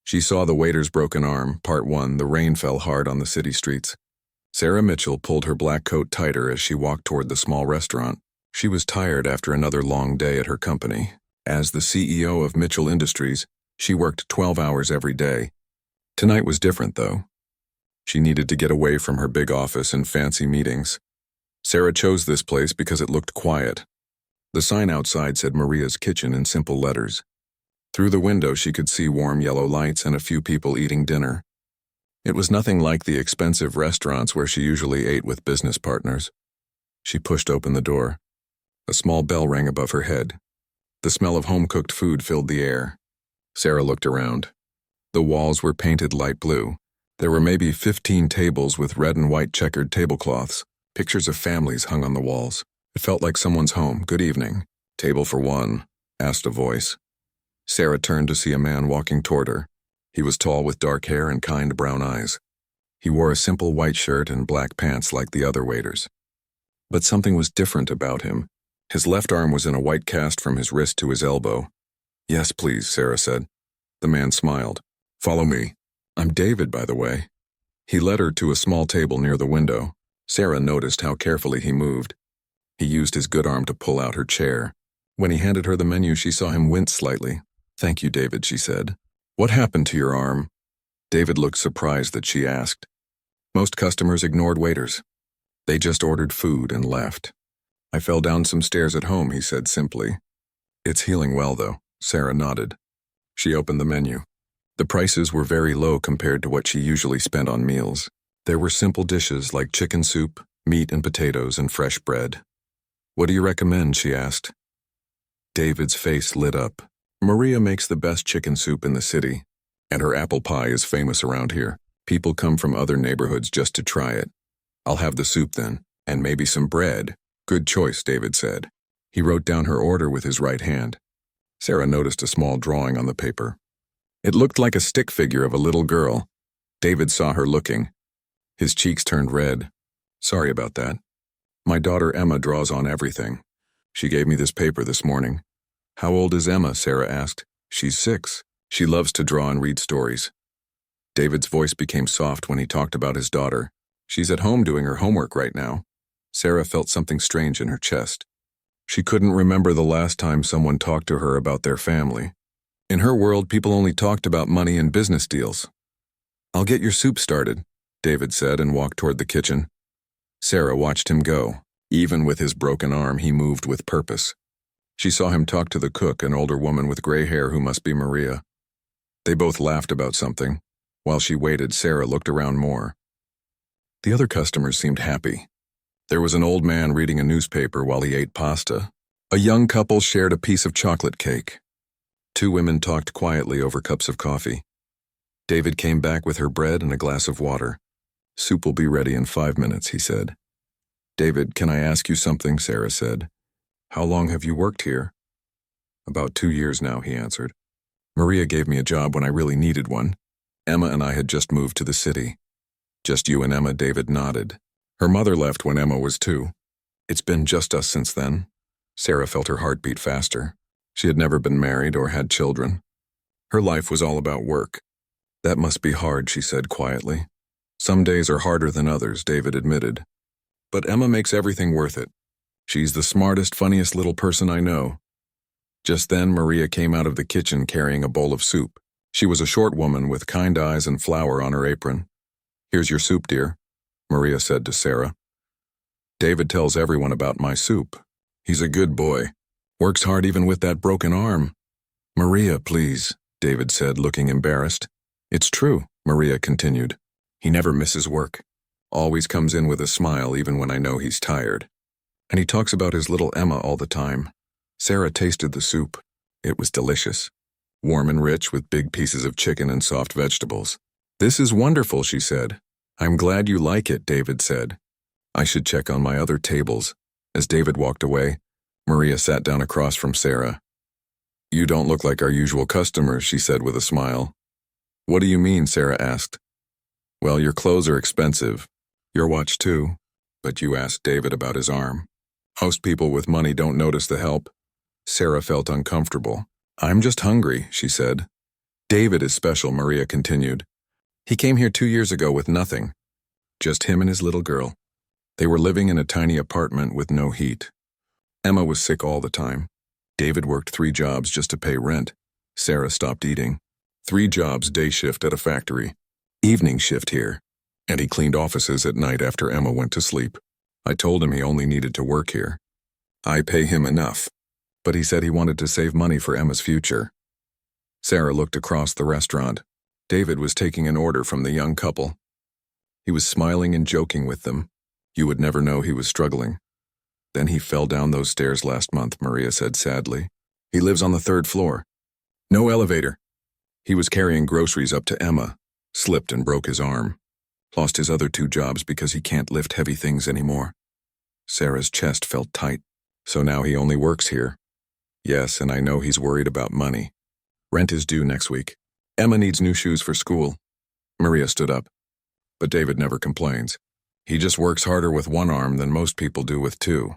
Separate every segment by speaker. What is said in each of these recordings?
Speaker 1: She saw the waiter's broken arm, Part 1. The rain fell hard on the city streets. Sarah Mitchell pulled her black coat tighter as she walked toward the small restaurant. She was tired after another long day at her company. As the CEO of Mitchell Industries, she worked 12 hours every day. Tonight was different, though. She needed to get away from her big office and fancy meetings. Sarah chose this place because it looked quiet. The sign outside said Maria's Kitchen in simple letters. Through the window she could see warm yellow lights and a few people eating dinner. It was nothing like the expensive restaurants where she usually ate with business partners. She pushed open the door. A small bell rang above her head. The smell of home-cooked food filled the air. Sarah looked around. The walls were painted light blue. There were maybe 15 tables with red and white checkered tablecloths. Pictures of families hung on the walls. It felt like someone's home. "Good evening. Table for one," asked a voice. Sarah turned to see a man walking toward her. He was tall with dark hair and kind brown eyes. He wore a simple white shirt and black pants like the other waiters. But something was different about him. His left arm was in a white cast from his wrist to his elbow. "Yes, please," Sarah said. The man smiled. "Follow me. I'm David, by the way." He led her to a small table near the window. Sarah noticed how carefully he moved. He used his good arm to pull out her chair. When he handed her the menu, she saw him wince slightly. "Thank you, David," she said. "What happened to your arm?" David looked surprised that she asked. Most customers ignored waiters. They just ordered food and left. "I fell down some stairs at home," he said simply. "It's healing well, though." Sarah nodded. She opened the menu. The prices were very low compared to what she usually spent on meals. There were simple dishes like chicken soup, meat and potatoes, and fresh bread. "What do you recommend?" she asked. David's face lit up. "Maria makes the best chicken soup in the city, and her apple pie is famous around here. People come from other neighborhoods just to try it." "I'll have the soup then, and maybe some bread." "Good choice," David said. He wrote down her order with his right hand. Sarah noticed a small drawing on the paper. It looked like a stick figure of a little girl. David saw her looking. His cheeks turned red. "Sorry about that. My daughter Emma draws on everything. She gave me this paper this morning." "How old is Emma?" Sarah asked. "She's 6. She loves to draw and read stories." David's voice became soft when he talked about his daughter. "She's at home doing her homework right now." Sarah felt something strange in her chest. She couldn't remember the last time someone talked to her about their family. In her world, people only talked about money and business deals. "I'll get your soup started," David said and walked toward the kitchen. Sarah watched him go. Even with his broken arm, he moved with purpose. She saw him talk to the cook, an older woman with gray hair who must be Maria. They both laughed about something. While she waited, Sarah looked around more. The other customers seemed happy. There was an old man reading a newspaper while he ate pasta. A young couple shared a piece of chocolate cake. 2 women talked quietly over cups of coffee. David came back with her bread and a glass of water. "Soup will be ready in 5 minutes," he said. "David, can I ask you something?" Sarah said. "How long have you worked here?" "About 2 years now," he answered. "Maria gave me a job when I really needed one. Emma and I had just moved to the city." "Just you and Emma?" David nodded. "Her mother left when Emma was 2. It's been just us since then." Sarah felt her heart beat faster. She had never been married or had children. Her life was all about work. "That must be hard," she said quietly. "Some days are harder than others," David admitted. "But Emma makes everything worth it. She's the smartest, funniest little person I know." Just then, Maria came out of the kitchen carrying a bowl of soup. She was a short woman with kind eyes and flour on her apron. "Here's your soup, dear," Maria said to Sarah. "David tells everyone about my soup. He's a good boy. Works hard even with that broken arm." "Maria, please," David said, looking embarrassed. "It's true," Maria continued. "He never misses work. Always comes in with a smile even when I know he's tired. And he talks about his little Emma all the time." Sarah tasted the soup. It was delicious. Warm and rich with big pieces of chicken and soft vegetables. "This is wonderful," she said. "I'm glad you like it," David said. "I should check on my other tables." As David walked away, Maria sat down across from Sarah. "You don't look like our usual customers," she said with a smile. "What do you mean?" Sarah asked. "Well, your clothes are expensive. Your watch too. But you asked David about his arm. Most people with money don't notice the help." Sarah felt uncomfortable. "I'm just hungry," she said. David is special, Maria continued. He came here 2 years ago with nothing. Just him and his little girl. They were living in a tiny apartment with no heat. Emma was sick all the time. David worked 3 jobs just to pay rent. Sarah stopped eating. 3 jobs, day shift at a factory, evening shift here, and he cleaned offices at night after Emma went to sleep. I told him he only needed to work here. I pay him enough, but he said he wanted to save money for Emma's future. Sarah looked across the restaurant. David was taking an order from the young couple. He was smiling and joking with them. You would never know he was struggling. Then he fell down those stairs last month, Maria said sadly. He lives on the 3rd floor. No elevator. He was carrying groceries up to Emma, slipped and broke his arm. Lost his other 2 jobs because he can't lift heavy things anymore. Sarah's chest felt tight. So now he only works here. Yes, and I know he's worried about money. Rent is due next week. Emma needs new shoes for school. Maria stood up. But David never complains. He just works harder with 1 arm than most people do with 2.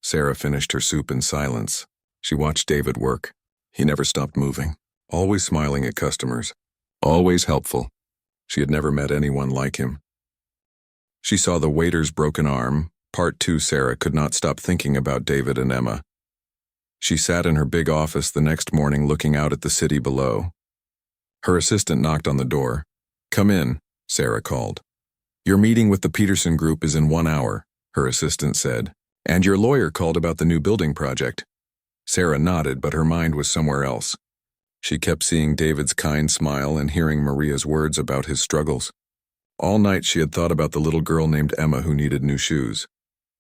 Speaker 1: Sarah finished her soup in silence. She watched David work. He never stopped moving, always smiling at customers, always helpful. She had never met anyone like him. She saw the waiter's broken arm. Part 2. Sarah could not stop thinking about David and Emma. She sat in her big office the next morning looking out at the city below. Her assistant knocked on the door. Come in, Sarah called. Your meeting with the Peterson Group is in 1 hour, her assistant said. And your lawyer called about the new building project. Sarah nodded, but her mind was somewhere else. She kept seeing David's kind smile and hearing Maria's words about his struggles. All night she had thought about the little girl named Emma who needed new shoes.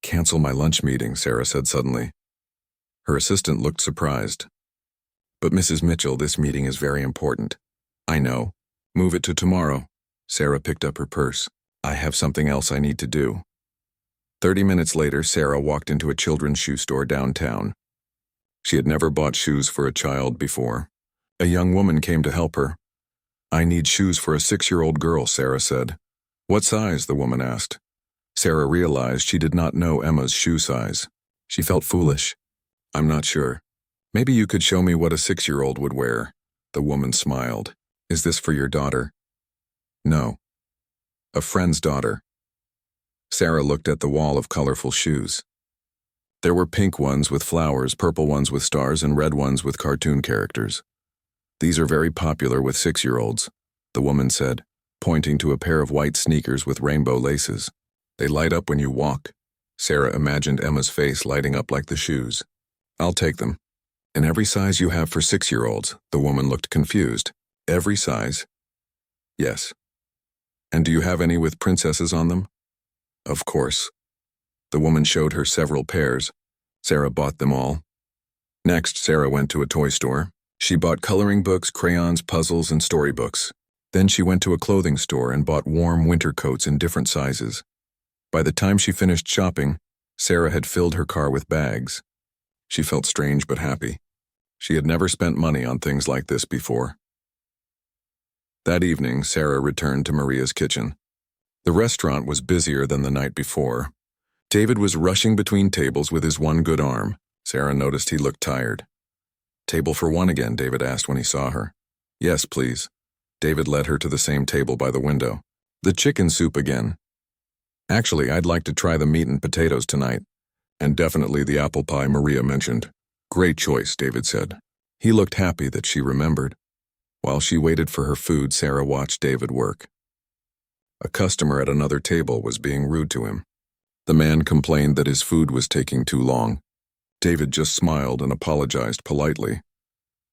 Speaker 1: Cancel my lunch meeting, Sarah said suddenly. Her assistant looked surprised. But Mrs. Mitchell, this meeting is very important. I know. Move it to tomorrow. Sarah picked up her purse. I have something else I need to do. 30 minutes later, Sarah walked into a children's shoe store downtown. She had never bought shoes for a child before. A young woman came to help her. I need shoes for a 6-year-old girl, Sarah said. What size? The woman asked. Sarah realized she did not know Emma's shoe size. She felt foolish. I'm not sure. Maybe you could show me what a 6-year-old would wear. The woman smiled. Is this for your daughter? No. A friend's daughter. Sarah looked at the wall of colorful shoes. There were pink ones with flowers, purple ones with stars, and red ones with cartoon characters. These are very popular with 6-year-olds, the woman said, pointing to a pair of white sneakers with rainbow laces. They light up when you walk. Sarah imagined Emma's face lighting up like the shoes. I'll take them. In every size you have for 6-year-olds, the woman looked confused. Every size? Yes. And do you have any with princesses on them? Of course. The woman showed her several pairs. Sarah bought them all. Next, Sarah went to a toy store. She bought coloring books, crayons, puzzles, and storybooks. Then she went to a clothing store and bought warm winter coats in different sizes. By the time she finished shopping, Sarah had filled her car with bags. She felt strange but happy. She had never spent money on things like this before. That evening, Sarah returned to Maria's kitchen. The restaurant was busier than the night before. David was rushing between tables with his one good arm. Sarah noticed he looked tired. Table for 1 again, David asked when he saw her. Yes, please. David led her to the same table by the window. The chicken soup again. Actually, I'd like to try the meat and potatoes tonight. And definitely the apple pie Maria mentioned. Great choice, David said. He looked happy that she remembered. While she waited for her food, Sarah watched David work. A customer at another table was being rude to him. The man complained that his food was taking too long. David just smiled and apologized politely.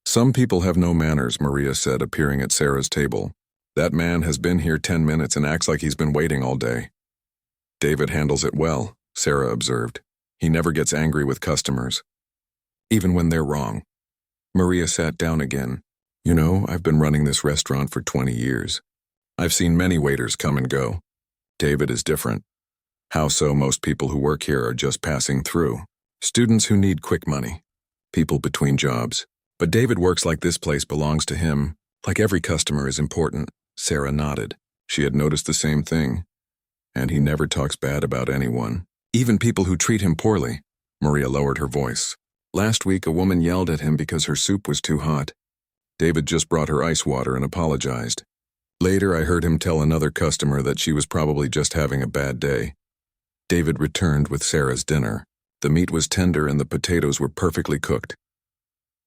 Speaker 1: Some people have no manners, Maria said, appearing at Sarah's table. That man has been here 10 minutes and acts like he's been waiting all day. David handles it well, Sarah observed. He never gets angry with customers, even when they're wrong. Maria sat down again. You know, I've been running this restaurant for 20 years. I've seen many waiters come and go. David is different. How so? Most people who work here are just passing through. Students who need quick money. People between jobs. But David works like this place belongs to him. Like every customer is important. Sarah nodded. She had noticed the same thing. And he never talks bad about anyone. Even people who treat him poorly. Maria lowered her voice. Last week, a woman yelled at him because her soup was too hot. David just brought her ice water and apologized. Later, I heard him tell another customer that she was probably just having a bad day. David returned with Sarah's dinner. The meat was tender and the potatoes were perfectly cooked.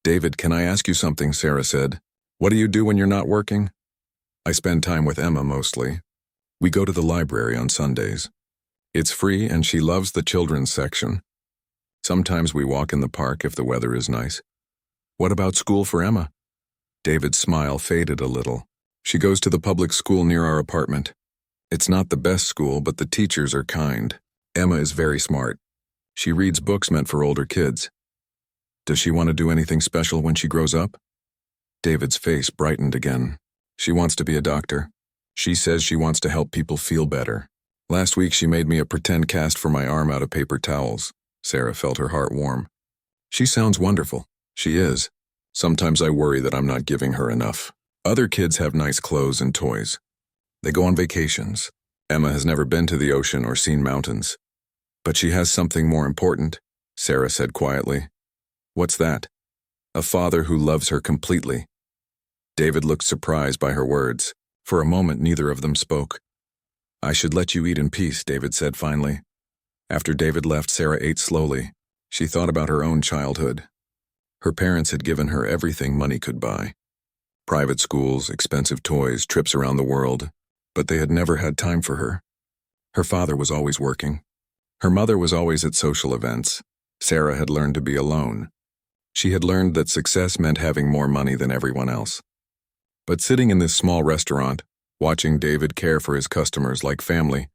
Speaker 1: "David, can I ask you something?" Sarah said. "What do you do when you're not working?" "I spend time with Emma mostly. We go to the library on Sundays. It's free and she loves the children's section. Sometimes we walk in the park if the weather is nice." "What about school for Emma?" David's smile faded a little. "She goes to the public school near our apartment. It's not the best school, but the teachers are kind. Emma is very smart. She reads books meant for older kids." "Does she want to do anything special when she grows up?" David's face brightened again. "She wants to be a doctor. She says she wants to help people feel better. Last week she made me a pretend cast for my arm out of paper towels." Sarah felt her heart warm. "She sounds wonderful." "She is. Sometimes I worry that I'm not giving her enough. Other kids have nice clothes and toys. They go on vacations. Emma has never been to the ocean or seen mountains. But she has something more important," Sarah said quietly. "What's that?" "A father who loves her completely." David looked surprised by her words. For a moment, neither of them spoke. "I should let you eat in peace," David said finally. After David left, Sarah ate slowly. She thought about her own childhood. Her parents had given her everything money could buy. Private schools, expensive toys, trips around the world. But they had never had time for her. Her father was always working. Her mother was always at social events. Sarah had learned to be alone. She had learned that success meant having more money than everyone else. But sitting in this small restaurant, watching David care for his customers like family,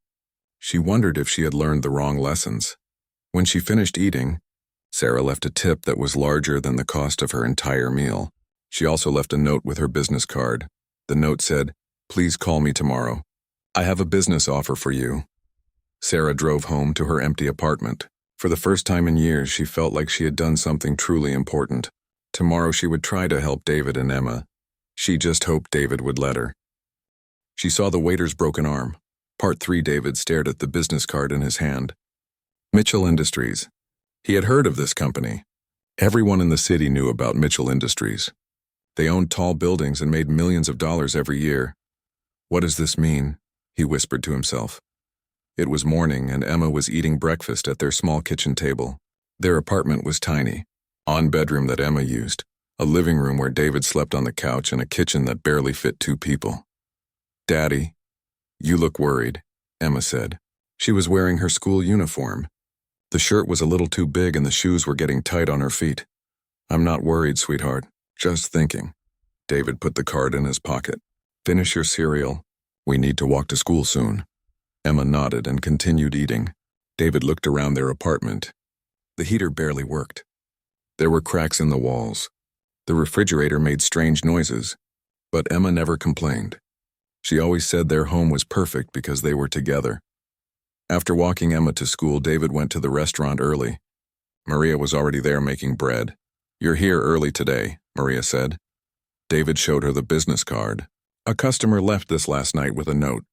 Speaker 1: she wondered if she had learned the wrong lessons. When she finished eating, Sarah left a tip that was larger than the cost of her entire meal. She also left a note with her business card. The note said, "Please call me tomorrow. I have a business offer for you." Sarah drove home to her empty apartment. For the first time in years, she felt like she had done something truly important. Tomorrow she would try to help David and Emma. She just hoped David would let her. She saw the waiter's broken arm. Part 3. David stared at the business card in his hand. Mitchell Industries. He had heard of this company. Everyone in the city knew about Mitchell Industries. They owned tall buildings and made millions of dollars every year. "What does this mean?" he whispered to himself. It was morning and Emma was eating breakfast at their small kitchen table. Their apartment was tiny. One bedroom that Emma used, a living room where David slept on the couch, and a kitchen that barely fit 2 people. "Daddy, you look worried," Emma said. She was wearing her school uniform. The shirt was a little too big and the shoes were getting tight on her feet. "I'm not worried, sweetheart. Just thinking." David put the card in his pocket. "Finish your cereal. We need to walk to school soon." Emma nodded and continued eating. David looked around their apartment. The heater barely worked. There were cracks in the walls. The refrigerator made strange noises. But Emma never complained. She always said their home was perfect because they were together. After walking Emma to school, David went to the restaurant early. Maria was already there making bread. "You're here early today," Maria said. David showed her the business card. "A customer left this last night with a note.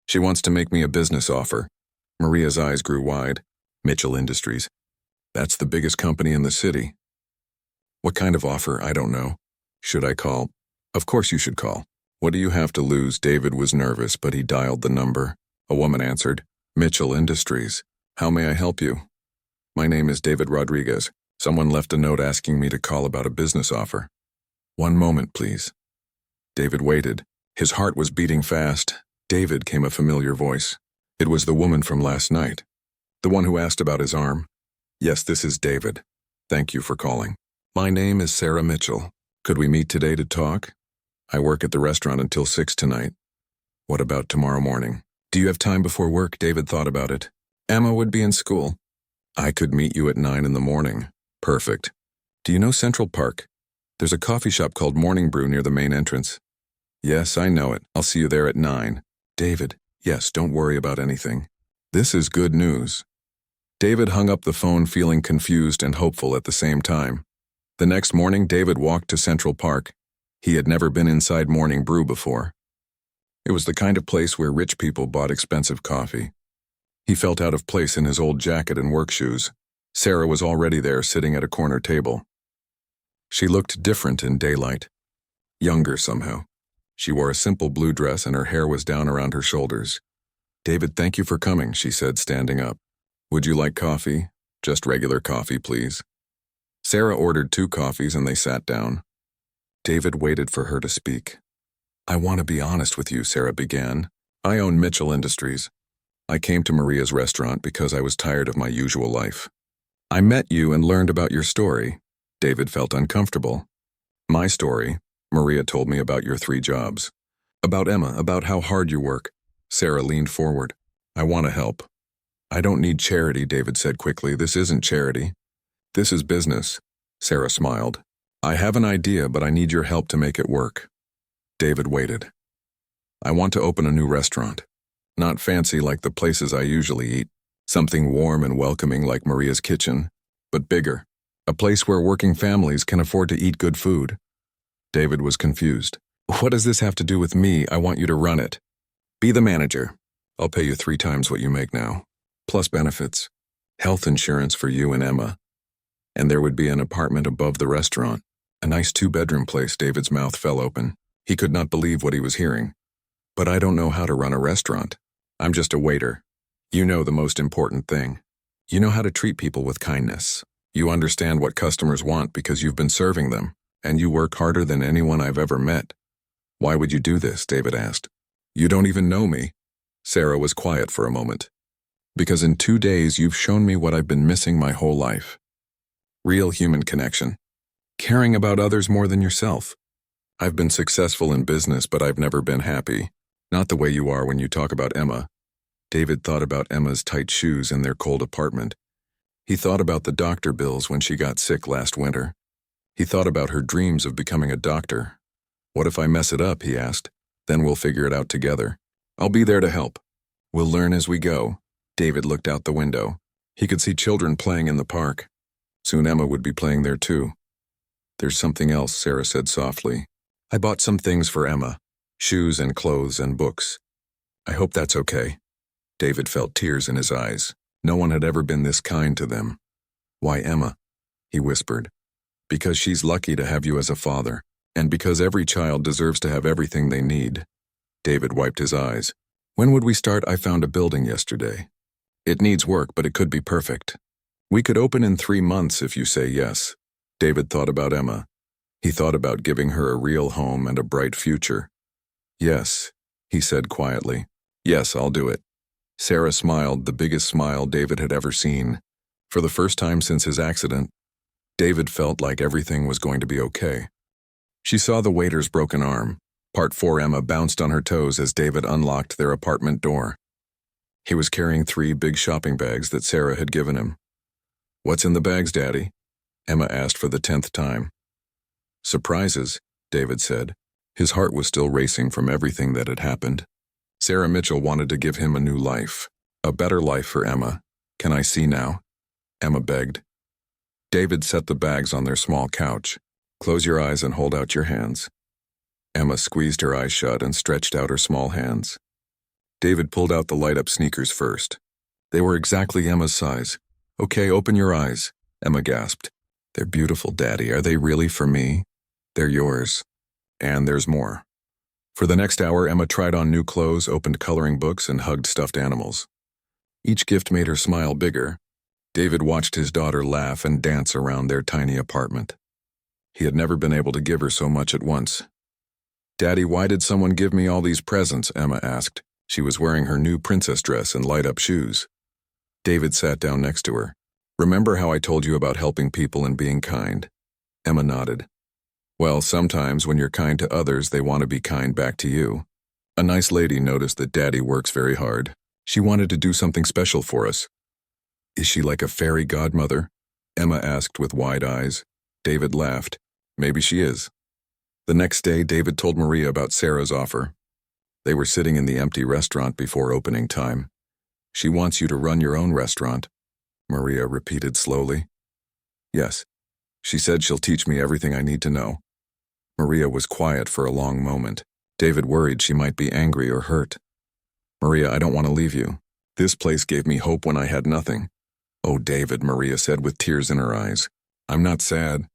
Speaker 1: She wants to make me a business offer." Maria's eyes grew wide. "Mitchell Industries. That's the biggest company in the city." "What kind of offer? I don't know. Should I call?" "Of course you should call. What do you have to lose?" David was nervous, but he dialed the number. A woman answered. "Mitchell Industries. How may I help you?" "My name is David Rodriguez. Someone left a note asking me to call about a business offer." "One moment, please." David waited. His heart was beating fast. "David," came a familiar voice. It was the woman from last night. The one who asked about his arm. "Yes, this is David. Thank you for calling. My name is Sarah Mitchell. Could we meet today to talk? I work at the restaurant until 6 tonight. What about tomorrow morning?" "Do you have time before work?" David thought about it. "Emma would be in school." "I could meet you at 9 in the morning." "Perfect. Do you know Central Park? There's a coffee shop called Morning Brew near the main entrance." "Yes, I know it. I'll see you there at 9. "David." "Yes, don't worry about anything. This is good news." David hung up the phone feeling confused and hopeful at the same time. The next morning, David walked to Central Park. He had never been inside Morning Brew before. It was the kind of place where rich people bought expensive coffee. He felt out of place in his old jacket and work shoes. Sarah was already there, sitting at a corner table. She looked different in daylight. younger somehow. She wore a simple blue dress and her hair was down around her shoulders. "David, thank you for coming," she said, standing up. "Would you like coffee? Just regular coffee, please." Sarah ordered 2 coffees and they sat down. David waited for her to speak. "I want to be honest with you," Sarah began. "I own Mitchell Industries. I came to Maria's restaurant because I was tired of my usual life. I met you and learned about your story." David felt uncomfortable. "My story?" Maria told me about your 3 jobs. About Emma, about how hard you work. Sarah leaned forward. "I want to help." "I don't need charity," David said quickly. "This isn't charity. This is business." Sarah smiled. "I have an idea, but I need your help to make it work." David waited. "I want to open a new restaurant. Not fancy like the places I usually eat. Something warm and welcoming like Maria's kitchen, but bigger. A place where working families can afford to eat good food." David was confused. "What does this have to do with me? I want you to run it." "Be the manager. I'll pay you 3 times what you make now. Plus benefits. Health insurance for you and Emma. And there would be an apartment above the restaurant. A nice 2-bedroom place." David's mouth fell open. He could not believe what he was hearing. "But I don't know how to run a restaurant. I'm just a waiter. You know the most important thing. You know how to treat people with kindness. You understand what customers want because you've been serving them, and you work harder than anyone I've ever met." "Why would you do this?" David asked. "You don't even know me." Sarah was quiet for a moment. "Because in 2 days you've shown me what I've been missing my whole life. Real human connection. Caring about others more than yourself. I've been successful in business, but I've never been happy. Not the way you are when you talk about Emma." David thought about Emma's tight shoes in their cold apartment. He thought about the doctor bills when she got sick last winter. He thought about her dreams of becoming a doctor. "What if I mess it up?" he asked. "Then we'll figure it out together. I'll be there to help. We'll learn as we go." David looked out the window. He could see children playing in the park. Soon Emma would be playing there too. "There's something else," Sarah said softly. "I bought some things for Emma. Shoes and clothes and books. I hope that's okay." David felt tears in his eyes. No one had ever been this kind to them. "Why Emma?" he whispered. "Because she's lucky to have you as a father, and because every child deserves to have everything they need." David wiped his eyes. "When would we start? I found a building yesterday. It needs work, but it could be perfect. We could open in 3 months if you say yes." David thought about Emma. He thought about giving her a real home and a bright future. "Yes," he said quietly. "Yes, I'll do it." Sarah smiled, the biggest smile David had ever seen. For the first time since his accident, David felt like everything was going to be okay. She saw the waiter's broken arm. Part 4 Emma bounced on her toes as David unlocked their apartment door. He was carrying 3 big shopping bags that Sarah had given him. "What's in the bags, Daddy?" Emma asked for the 10th time. "Surprises," David said. His heart was still racing from everything that had happened. Sarah Mitchell wanted to give him a new life, a better life for Emma. "Can I see now?" Emma begged. David set the bags on their small couch. "Close your eyes and hold out your hands." Emma squeezed her eyes shut and stretched out her small hands. David pulled out the light-up sneakers first. They were exactly Emma's size. "Okay, open your eyes," Emma gasped. "They're beautiful, Daddy. Are they really for me?" "They're yours. And there's more." For the next hour, Emma tried on new clothes, opened coloring books, and hugged stuffed animals. Each gift made her smile bigger. David watched his daughter laugh and dance around their tiny apartment. He had never been able to give her so much at once. "Daddy, why did someone give me all these presents?" Emma asked. She was wearing her new princess dress and light-up shoes. David sat down next to her. "Remember how I told you about helping people and being kind?" Emma nodded. "Well, sometimes when you're kind to others, they want to be kind back to you. A nice lady noticed that Daddy works very hard. She wanted to do something special for us." "Is she like a fairy godmother?" Emma asked with wide eyes. David laughed. "Maybe she is." The next day, David told Maria about Sarah's offer. They were sitting in the empty restaurant before opening time. "She wants you to run your own restaurant," Maria repeated slowly. "Yes. She said she'll teach me everything I need to know." Maria was quiet for a long moment. David worried she might be angry or hurt. "Maria, I don't want to leave you. This place gave me hope when I had nothing." "Oh, David," Maria said with tears in her eyes. "I'm not sad.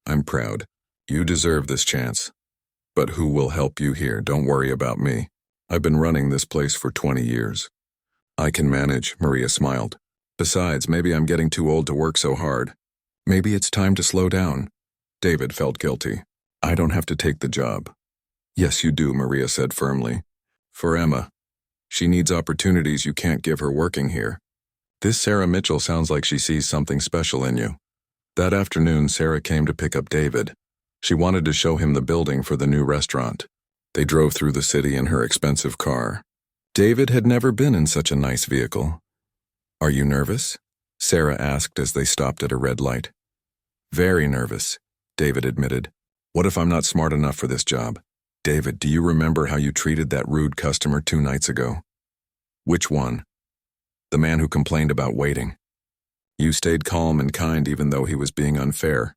Speaker 1: I'm proud. You deserve this chance. But who will help you here? Don't worry about me. I've been running this place for 20 years. I can manage, Maria smiled. Besides, maybe I'm getting too old to work so hard. Maybe it's time to slow down. David felt guilty. I don't have to take the job. Yes, you do, Maria said firmly. For Emma. She needs opportunities you can't give her working here. This Sarah Mitchell sounds like she sees something special in you. That afternoon, Sarah came to pick up David. She wanted to show him the building for the new restaurant. They drove through the city in her expensive car. David had never been in such a nice vehicle. Are you nervous? Sarah asked as they stopped at a red light. Very nervous, David admitted. What if I'm not smart enough for this job? David, do you remember how you treated that rude customer 2 nights ago? Which one? The man who complained about waiting. You stayed calm and kind even though he was being unfair.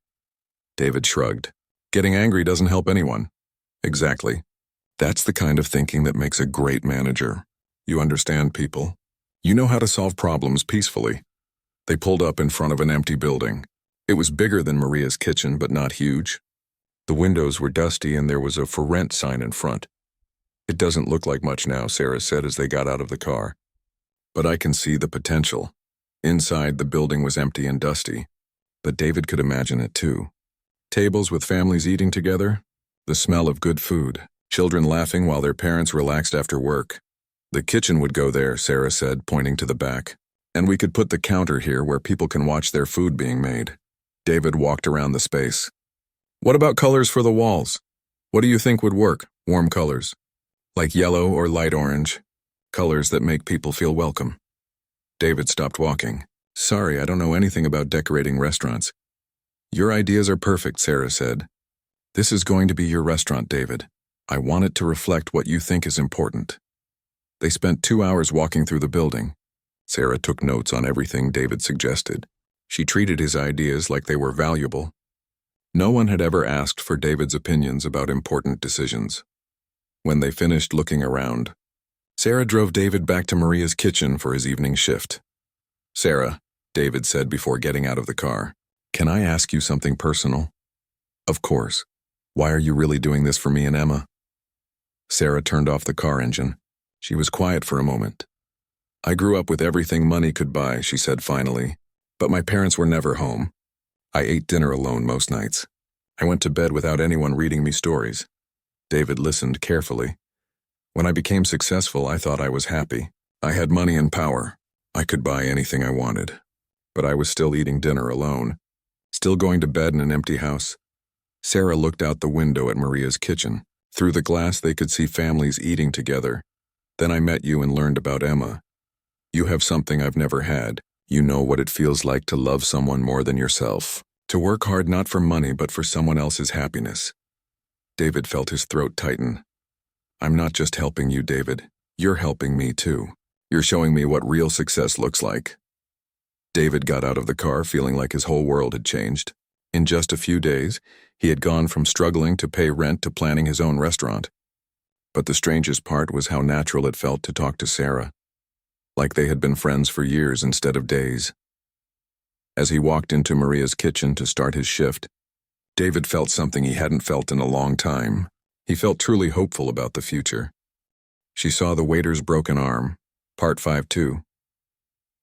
Speaker 1: David shrugged. Getting angry doesn't help anyone. Exactly. That's the kind of thinking that makes a great manager. You understand people. You know how to solve problems peacefully. They pulled up in front of an empty building. It was bigger than Maria's kitchen, but not huge. The windows were dusty and there was a for rent sign in front. It doesn't look like much now, Sarah said as they got out of the car. But I can see the potential. Inside, the building was empty and dusty, but David could imagine it too. Tables with families eating together, the smell of good food, children laughing while their parents relaxed after work. The kitchen would go there, Sarah said, pointing to the back. And we could put the counter here where people can watch their food being made. David walked around the space. What about colors for the walls? What do you think would work? Warm colors. Like yellow or light orange. Colors that make people feel welcome. David stopped walking. Sorry, I don't know anything about decorating restaurants. Your ideas are perfect, Sarah said. This is going to be your restaurant, David. I want it to reflect what you think is important. They spent 2 hours walking through the building. Sarah took notes on everything David suggested. She treated his ideas like they were valuable. No one had ever asked for David's opinions about important decisions. When they finished looking around, Sarah drove David back to Maria's kitchen for his evening shift. Sarah, David said before getting out of the car, can I ask you something personal? Of course. Why are you really doing this for me and Emma? Sarah turned off the car engine. She was quiet for a moment. I grew up with everything money could buy, she said finally, but my parents were never home. I ate dinner alone most nights. I went to bed without anyone reading me stories. David listened carefully. When I became successful, I thought I was happy. I had money and power. I could buy anything I wanted. But I was still eating dinner alone, still going to bed in an empty house. Sarah looked out the window at Maria's kitchen. Through the glass, they could see families eating together. Then I met you and learned about Emma. You have something I've never had. You know what it feels like to love someone more than yourself. To work hard not for money but for someone else's happiness. David felt his throat tighten. I'm not just helping you, David. You're helping me too. You're showing me what real success looks like. David got out of the car feeling like his whole world had changed. In just a few days, he had gone from struggling to pay rent to planning his own restaurant. But the strangest part was how natural it felt to talk to Sarah. Like they had been friends for years instead of days. As he walked into Maria's kitchen to start his shift, David felt something he hadn't felt in a long time. He felt truly hopeful about the future. She saw the waiter's broken arm, Part 5-2.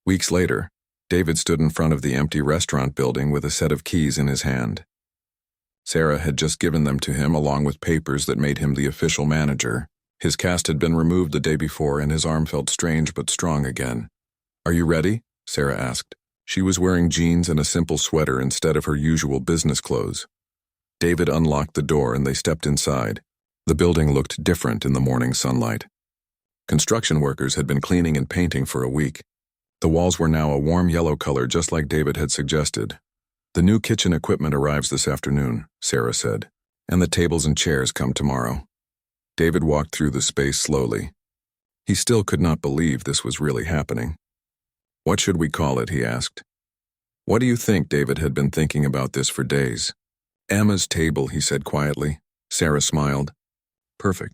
Speaker 1: Weeks later, David stood in front of the empty restaurant building with a set of keys in his hand. Sarah had just given them to him along with papers that made him the official manager. His cast had been removed the day before and his arm felt strange but strong again. Are you ready? Sarah asked. She was wearing jeans and a simple sweater instead of her usual business clothes. David unlocked the door and they stepped inside. The building looked different in the morning sunlight. Construction workers had been cleaning and painting for a week. The walls were now a warm yellow color just like David had suggested. The new kitchen equipment arrives this afternoon, Sarah said, and the tables and chairs come tomorrow. David walked through the space slowly. He still could not believe this was really happening. What should we call it, he asked. What do you think? David had been thinking about this for days. Emma's table, he said quietly. Sarah smiled. Perfect.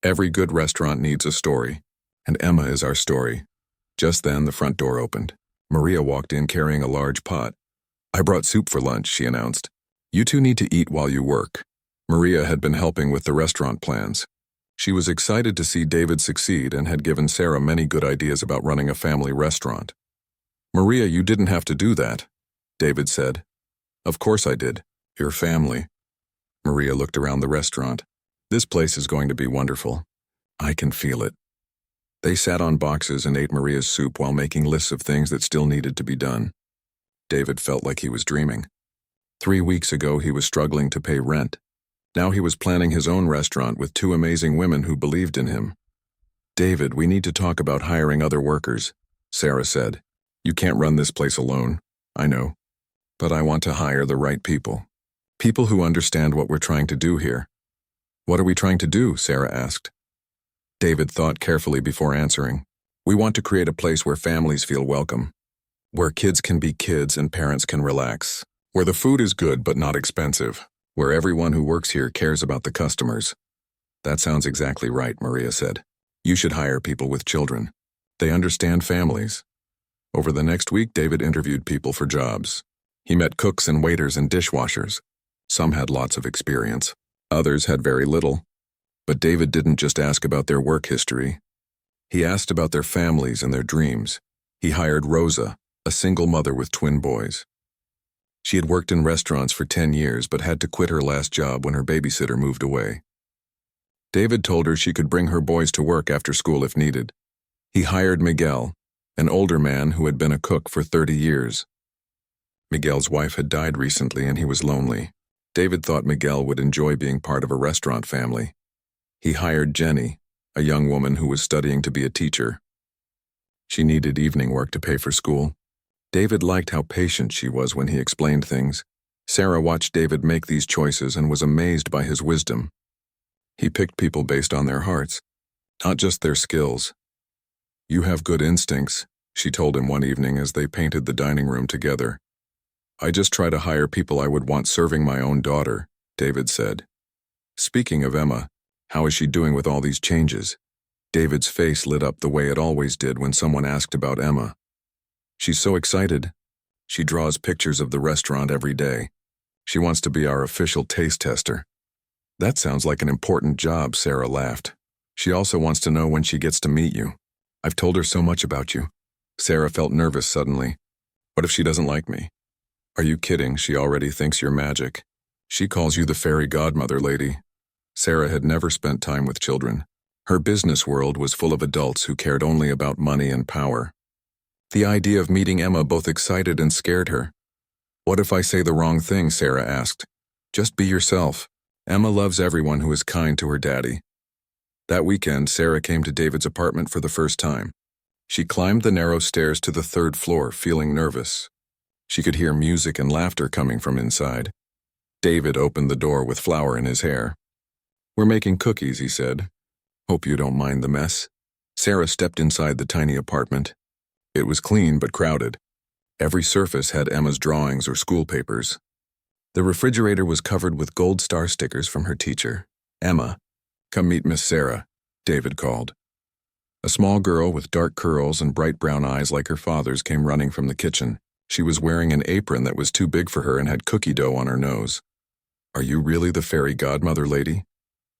Speaker 1: Every good restaurant needs a story, and Emma is our story. Just then, the front door opened. Maria walked in carrying a large pot. I brought soup for lunch, she announced. You two need to eat while you work. Maria had been helping with the restaurant plans. She was excited to see David succeed and had given Sarah many good ideas about running a family restaurant. "Maria, you didn't have to do that," David said. "Of course I did. Your family." Maria looked around the restaurant. "This place is going to be wonderful. I can feel it." They sat on boxes and ate Maria's soup while making lists of things that still needed to be done. David felt like he was dreaming. 3 weeks ago, he was struggling to pay rent. Now he was planning his own restaurant with 2 amazing women who believed in him. "David, we need to talk about hiring other workers," Sarah said. "You can't run this place alone, I know. But I want to hire the right people. People who understand what we're trying to do here." "What are we trying to do?" Sarah asked. David thought carefully before answering. "We want to create a place where families feel welcome, where kids can be kids and parents can relax, where the food is good but not expensive, where everyone who works here cares about the customers." "That sounds exactly right," Maria said. "You should hire people with children. They understand families." Over the next week, David interviewed people for jobs. He met cooks and waiters and dishwashers. Some had lots of experience. Others had very little. But David didn't just ask about their work history. He asked about their families and their dreams. He hired Rosa, a single mother with twin boys. She had worked in restaurants for 10 years but had to quit her last job when her babysitter moved away. David told her she could bring her boys to work after school if needed. He hired Miguel, an older man who had been a cook for 30 years. Miguel's wife had died recently and he was lonely. David thought Miguel would enjoy being part of a restaurant family. He hired Jenny, a young woman who was studying to be a teacher. She needed evening work to pay for school. David liked how patient she was when he explained things. Sarah watched David make these choices and was amazed by his wisdom. He picked people based on their hearts, not just their skills. "You have good instincts," she told him one evening as they painted the dining room together. "I just try to hire people I would want serving my own daughter," David said. "Speaking of Emma, how is she doing with all these changes?" David's face lit up the way it always did when someone asked about Emma. "She's so excited. She draws pictures of the restaurant every day. She wants to be our official taste tester." "That sounds like an important job," Sarah laughed. "She also wants to know when she gets to meet you. I've told her so much about you." Sarah felt nervous suddenly. "What if she doesn't like me?" "Are you kidding? She already thinks you're magic. She calls you the fairy godmother lady." Sarah had never spent time with children. Her business world was full of adults who cared only about money and power. The idea of meeting Emma both excited and scared her. "What if I say the wrong thing?" Sarah asked. "Just be yourself. Emma loves everyone who is kind to her daddy." That weekend, Sarah came to David's apartment for the first time. She climbed the narrow stairs to the 3rd floor, feeling nervous. She could hear music and laughter coming from inside. David opened the door with flour in his hair. "We're making cookies," he said. "Hope you don't mind the mess." Sarah stepped inside the tiny apartment. It was clean but crowded. Every surface had Emma's drawings or school papers. The refrigerator was covered with gold star stickers from her teacher. "Emma, come meet Miss Sarah," David called. A small girl with dark curls and bright brown eyes like her father's came running from the kitchen. She was wearing an apron that was too big for her and had cookie dough on her nose. "Are you really the fairy godmother lady?"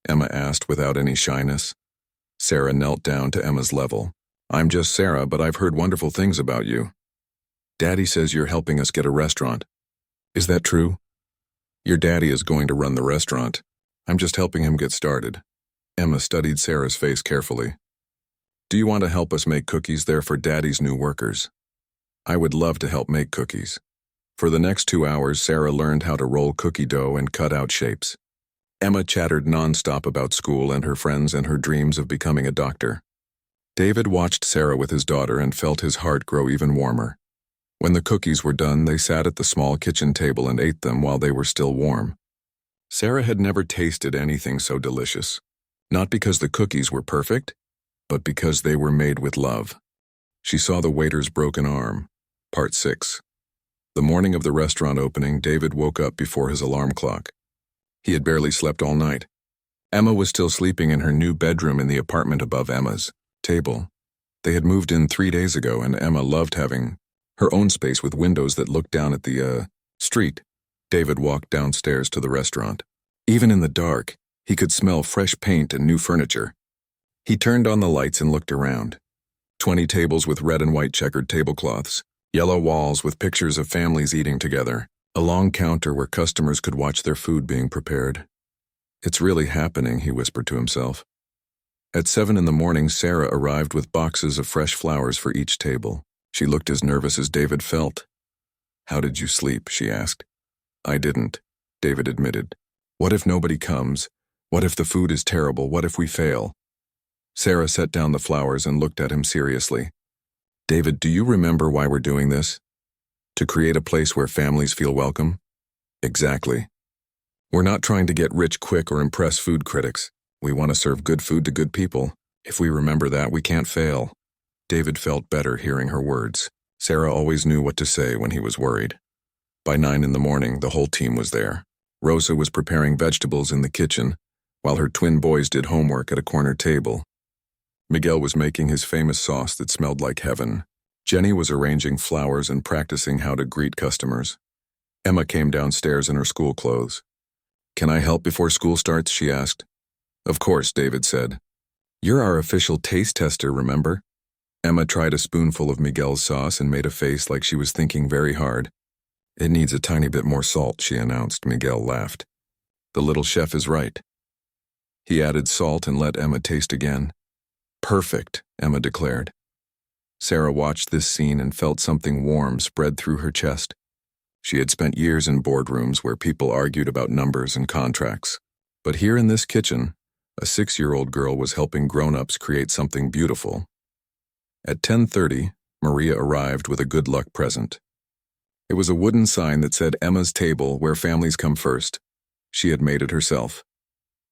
Speaker 1: Emma asked without any shyness. Sarah knelt down to Emma's level. "I'm just Sarah, but I've heard wonderful things about you. Daddy says you're helping us get a restaurant. Is that true?" "Your daddy is going to run the restaurant. I'm just helping him get started." Emma studied Sarah's face carefully. "Do you want to help us make cookies there for Daddy's new workers?" "I would love to help make cookies." For the next 2 hours, Sarah learned how to roll cookie dough and cut out shapes. Emma chattered nonstop about school and her friends and her dreams of becoming a doctor. David watched Sarah with his daughter and felt his heart grow even warmer. When the cookies were done, they sat at the small kitchen table and ate them while they were still warm. Sarah had never tasted anything so delicious. Not because the cookies were perfect, but because they were made with love. She saw the waiter's broken arm. Part 6. The morning of the restaurant opening, David woke up before his alarm clock. He had barely slept all night. Emma was still sleeping in her new bedroom in the apartment above Emma's table. They had moved in 3 days ago, and Emma loved having her own space with windows that looked down at the street. David walked downstairs to the restaurant. Even in the dark, he could smell fresh paint and new furniture. He turned on the lights and looked around. 20 tables with red and white checkered tablecloths, yellow walls with pictures of families eating together, a long counter where customers could watch their food being prepared. "It's really happening," he whispered to himself. At 7 in the morning, Sarah arrived with boxes of fresh flowers for each table. She looked as nervous as David felt. "How did you sleep?" she asked. "I didn't," David admitted. "What if nobody comes? What if the food is terrible? What if we fail?" Sarah set down the flowers and looked at him seriously. "David, do you remember why we're doing this? To create a place where families feel welcome?" "Exactly. We're not trying to get rich quick or impress food critics. We want to serve good food to good people. If we remember that, we can't fail." David felt better hearing her words. Sarah always knew what to say when he was worried. By 9 in the morning, the whole team was there. Rosa was preparing vegetables in the kitchen, while her twin boys did homework at a corner table. Miguel was making his famous sauce that smelled like heaven. Jenny was arranging flowers and practicing how to greet customers. Emma came downstairs in her school clothes. "Can I help before school starts?" she asked. "Of course," David said. "You're our official taste tester, remember?" Emma tried a spoonful of Miguel's sauce and made a face like she was thinking very hard. "It needs a tiny bit more salt," she announced. Miguel laughed. "The little chef is right." He added salt and let Emma taste again. "Perfect," Emma declared. Sarah watched this scene and felt something warm spread through her chest. She had spent years in boardrooms where people argued about numbers and contracts. But here in this kitchen, a 6-year-old girl was helping grown-ups create something beautiful. At 10:30, Maria arrived with a good luck present. It was a wooden sign that said Emma's Table, where families come first. She had made it herself.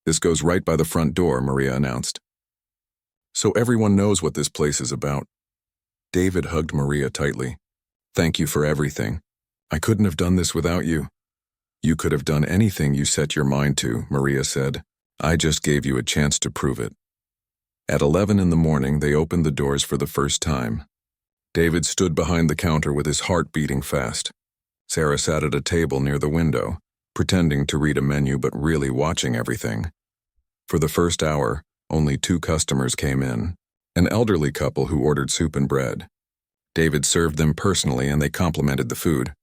Speaker 1: "This goes right by the front door," Maria announced. "So everyone knows what this place is about." David hugged Maria tightly. "Thank you for everything. I couldn't have done this without you." "You could have done anything you set your mind to," Maria said. "I just gave you a chance to prove it." At 11 in the morning, they opened the doors for the first time. David stood behind the counter with his heart beating fast. Sarah sat at a table near the window, pretending to read a menu but really watching everything. For the first hour, only 2 customers came in, an elderly couple who ordered soup and bread. David served them personally and they complimented the food.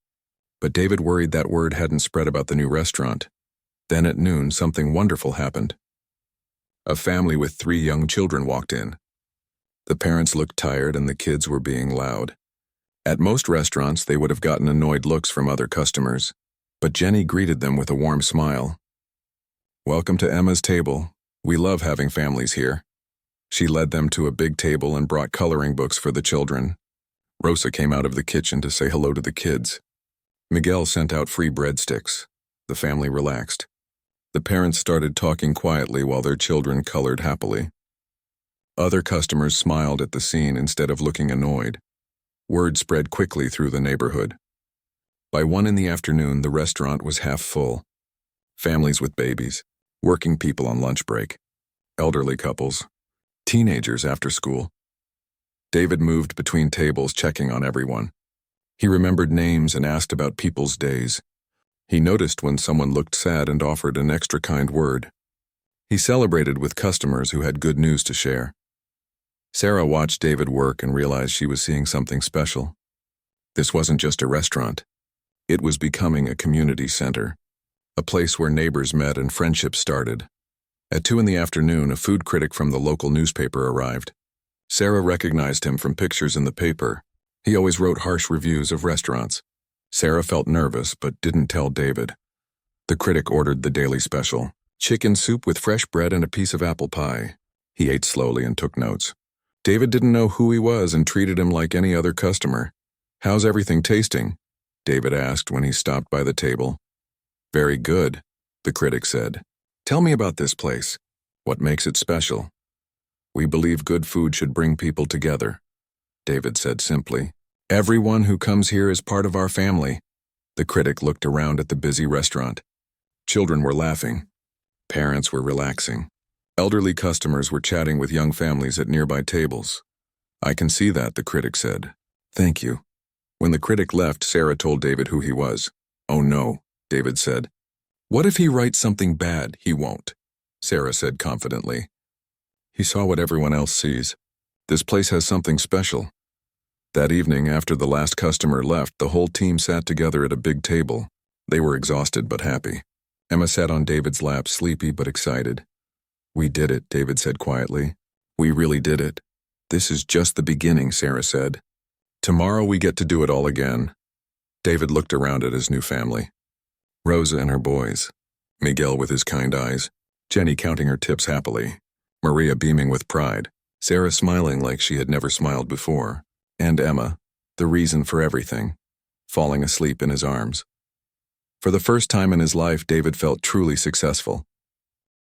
Speaker 1: But David worried that word hadn't spread about the new restaurant. Then at noon, something wonderful happened. A family with 3 young children walked in. The parents looked tired and the kids were being loud. At most restaurants, they would have gotten annoyed looks from other customers, but Jenny greeted them with a warm smile. "Welcome to Emma's Table. We love having families here." She led them to a big table and brought coloring books for the children. Rosa came out of the kitchen to say hello to the kids. Miguel sent out free breadsticks. The family relaxed. The parents started talking quietly while their children colored happily. Other customers smiled at the scene instead of looking annoyed. Word spread quickly through the neighborhood. By 1 in the afternoon, the restaurant was half full. Families with babies, working people on lunch break, elderly couples, teenagers after school. David moved between tables, checking on everyone. He remembered names and asked about people's days. He noticed when someone looked sad and offered an extra kind word. He celebrated with customers who had good news to share. Sarah watched David work and realized she was seeing something special. This wasn't just a restaurant. It was becoming a community center, a place where neighbors met and friendships started. At 2 in the afternoon, a food critic from the local newspaper arrived. Sarah recognized him from pictures in the paper. He always wrote harsh reviews of restaurants. Sarah felt nervous but didn't tell David. The critic ordered the daily special, chicken soup with fresh bread and a piece of apple pie. He ate slowly and took notes. David didn't know who he was and treated him like any other customer. "How's everything tasting?" David asked when he stopped by the table. "Very good," the critic said. "Tell me about this place. What makes it special?" "We believe good food should bring people together," David said simply. "Everyone who comes here is part of our family." The critic looked around at the busy restaurant. Children were laughing. Parents were relaxing. Elderly customers were chatting with young families at nearby tables. "I can see that," the critic said. "Thank you." When the critic left, Sarah told David who he was. "Oh no," David said. What if he writes something bad? He won't, Sarah said confidently. He saw what everyone else sees. This place has something special. That evening, after the last customer left, the whole team sat together at a big table. They were exhausted but happy. Emma sat on David's lap, sleepy but excited. We did it, David said quietly. We really did it. This is just the beginning, Sarah said. Tomorrow we get to do it all again. David looked around at his new family. Rosa and her boys. Miguel with his kind eyes. Jenny counting her tips happily. Maria beaming with pride. Sarah smiling like she had never smiled before. And Emma, the reason for everything, falling asleep in his arms. For the first time in his life, David felt truly successful.